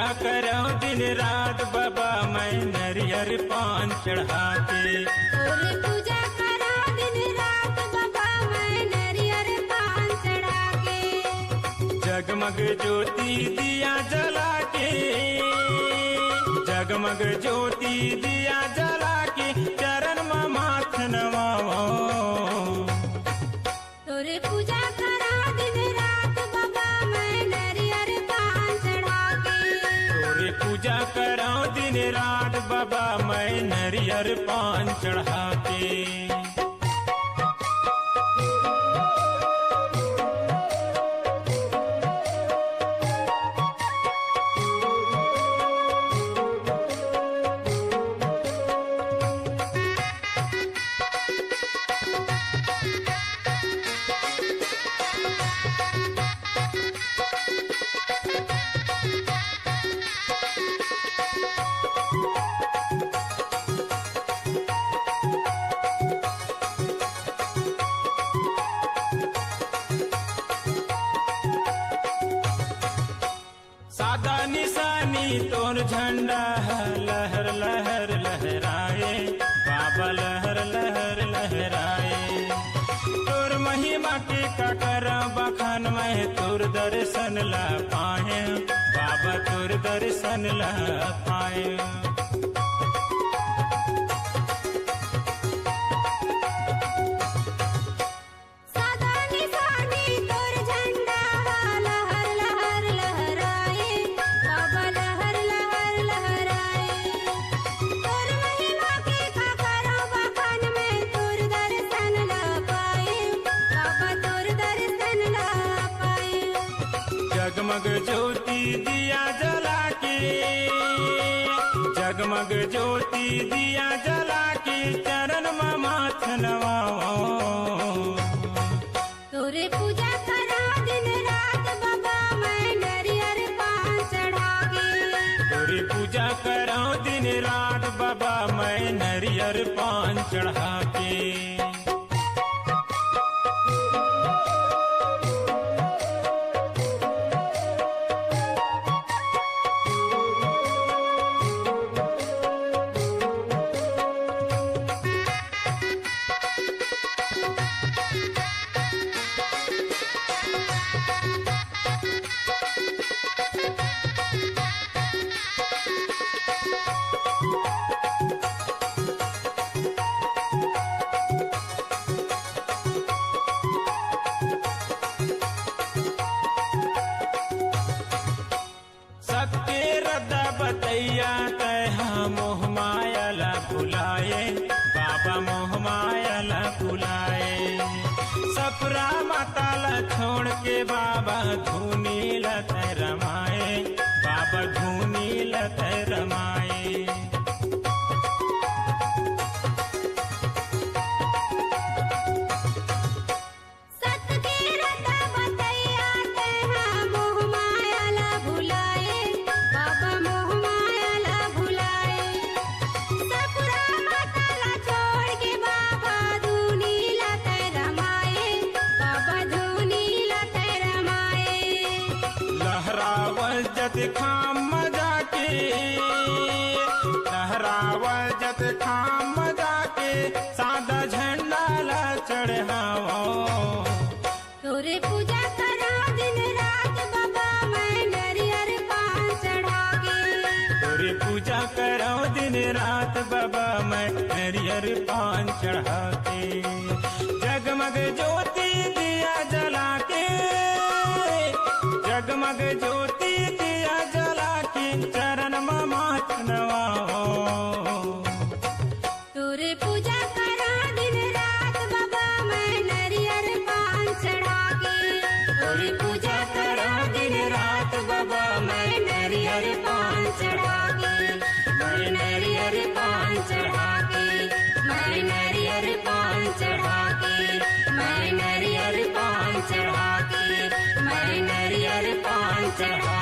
पूजा करो दिन रात बाबा मैं नरियर पान चढ़ा के। तोरे पूजा करो दिन रात बाबा मैं नरियर पान चढ़ा के। जगमग ज्योति दिया जला के, जगमग ज्योति दिया जला के चरण में माथ नवाओ। तोरे पूजा करो दिन रात बाबा मैं नरियर पान चढ़ा के। तोरे पूजा करो दिन रात बाबा मैं नरियर पान चढ़ा के। सादा निशानी तोर झंडा लहर लहर लहराए बाबा लहर लहर लहराए। तोर महिमा के ककर बखान में तोर दर्शन ला पाए बाबा तोर दर्शन ला पाए। सादा निशानी तोर झंडा लहर लहर लहराए बाबा लहर लहर लहराए। तोर महिमा के ककरो बखान में तोर दर्शन ला पाए बाबा तोर दर्शन ला पाए। जगमग ज्योति दिया जला के, जगमग ज्योति दिया जला के चरण में माथ नवाओ। तोरे पूजा करो दिन रात बाबा मैं नरियर पान चढ़ा के। तोरे पूजा करो दिन रात बाबा मैं नरियर पान चढ़ा के। सबके रद्दा बतैया कहा मोह माया ला भुलाए बाबा मोह माया ला भुलाए। सपरा माता ला छोड़ के बाबा धूनी लत रमाए बाबा धूनी लत रमाए। सत के रता बतैया तेहा मोह माया ला भुलाए बाबा मोह माया ला भुलाए। सपुरा माता ला छोड़ के बाबा धूनी लत रमाए बाबा धूनी लत रमाए। लहरावल जत खाम जाके, लहरावल जत खाम जाके सादा झंडा ला चढ़ाओ। तोरे पूजा करो दिन रात बाबा मैं नरियर पान चढ़ा के। तोरे पूजा करो दिन रात बाबा मैं नरियर पान चढ़ा के। जगमग ज्योति दिया जला के, जगमग ज्योति दिया जला के चरण में माथ नवाओ। तोरे पूजा करो दिन रात बाबा मैं नरियर पान चढ़ा के। तोरे पूजा करो दिन रात बाबा मैं नरियर पान चढ़ा के। मैं नरियर पान चढ़ा के। मैं नरियर पान चढ़ा के। मैं नरियर पान चढ़ा के। मैं नरियर पान चढ़ा